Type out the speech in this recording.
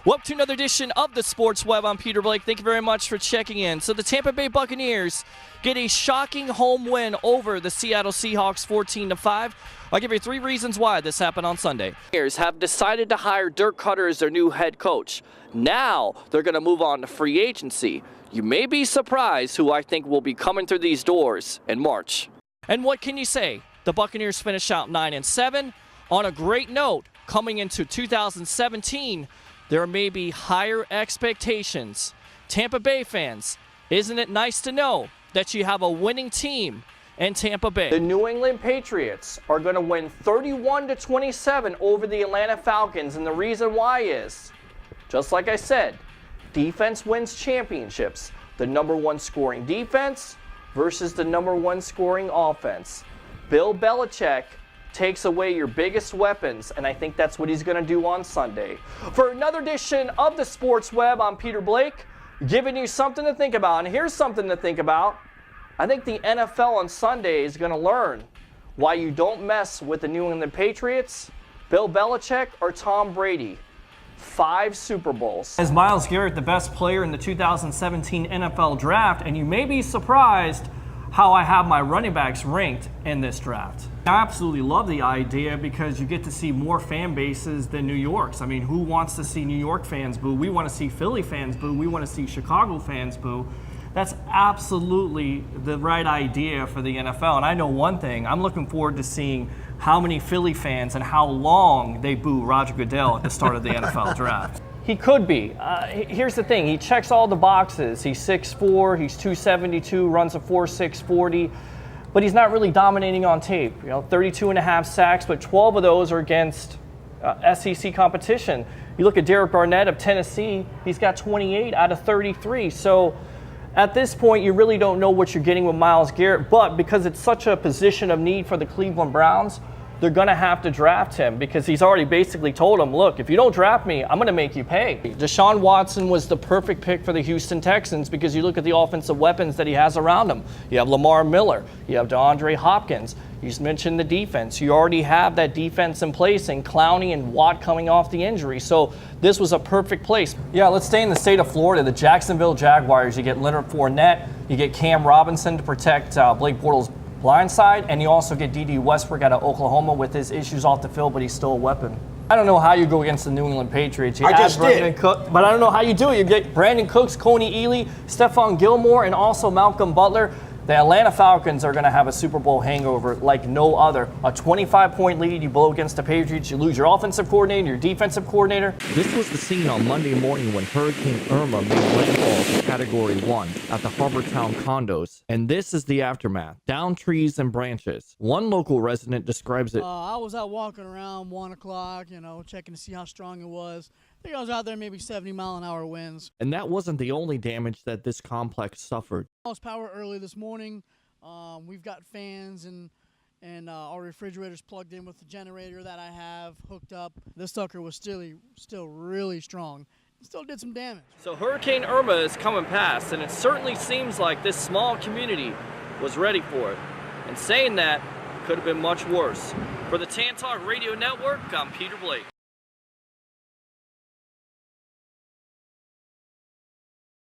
Welcome to another edition of the Sports Web. I'm Peter Blake. Thank you very much for checking in. So the Tampa Bay Buccaneers get a shocking home win over the Seattle Seahawks 14-5. I'll give you 3 reasons why this happened on Sunday. Buccaneers have decided to hire Dirk Koetter as their new head coach. Now they're going to move on to free agency. You may be surprised who I think will be coming through these doors in March. And what can you say? The Buccaneers finish out 9-7 on a great note. Coming into 2017, there may be higher expectations. Tampa Bay fans, isn't it nice to know that you have a winning team in Tampa Bay? The New England Patriots are going to win 31-27 over the Atlanta Falcons, and the reason why is, just like I said, defense wins championships. The number 1 scoring defense versus the number 1 scoring offense. Bill Belichick takes away your biggest weapons, and I think that's what he's going to do on Sunday. For another edition of the Sports Web, I'm Peter Blake, giving you something to think about. And here's something to think about. I think the NFL on Sunday is going to learn why you don't mess with the New England Patriots, Bill Belichick, or Tom Brady. 5 Super Bowls. Is Myles Garrett the best player in the 2017 NFL Draft? And you may be surprised how I have my running backs ranked in this draft. I absolutely love the idea because you get to see more fan bases than New York's. I mean, who wants to see New York fans boo? We want to see Philly fans boo. We want to see Chicago fans boo. That's absolutely the right idea for the NFL. And I know one thing, I'm looking forward to seeing how many Philly fans and how long they boo Roger Goodell at the start of the NFL draft. He could be. Here's the thing. He checks all the boxes. He's 6'4", he's 272, runs a 4.6 40, but he's not really dominating on tape. 32.5 sacks, but 12 of those are against SEC competition. You look at Derek Barnett of Tennessee, he's got 28 out of 33. So at this point, you really don't know what you're getting with Myles Garrett, but because it's such a position of need for the Cleveland Browns, they're going to have to draft him because he's already basically told them, look, if you don't draft me, I'm going to make you pay. Deshaun Watson was the perfect pick for the Houston Texans because you look at the offensive weapons that he has around him. You have Lamar Miller. You have DeAndre Hopkins. You just mentioned the defense. You already have that defense in place and Clowney and Watt coming off the injury. So this was a perfect place. Yeah, let's stay in the state of Florida. The Jacksonville Jaguars, you get Leonard Fournette. You get Cam Robinson to protect Blake Bortles' blind side, and you also get D.D. Westbrook out of Oklahoma with his issues off the field, but he's still a weapon. I don't know how you go against the New England Patriots. You I just did. Cook, but I don't know how you do it. You get Brandon Cooks, Coney Ealy, Stephon Gilmore, and also Malcolm Butler. The Atlanta Falcons are going to have a Super Bowl hangover like no other. A 25-point lead, you blow against the Patriots, you lose your offensive coordinator, your defensive coordinator. This was the scene on Monday morning when Hurricane Irma made landfall to Category 1 at the Harbortown condos. And this is the aftermath. Downed trees and branches. One local resident describes it. I was out walking around 1 o'clock, checking to see how strong it was. I think I was out there maybe 70-mile-an-hour winds. And that wasn't the only damage that this complex suffered. Lost power early this morning. We've got fans and our refrigerators plugged in with the generator that I have hooked up. This sucker was still really strong. It still did some damage. So Hurricane Irma is coming past, and it certainly seems like this small community was ready for it. And saying that, could have been much worse. For the Tan Talk Radio Network, I'm Peter Blake.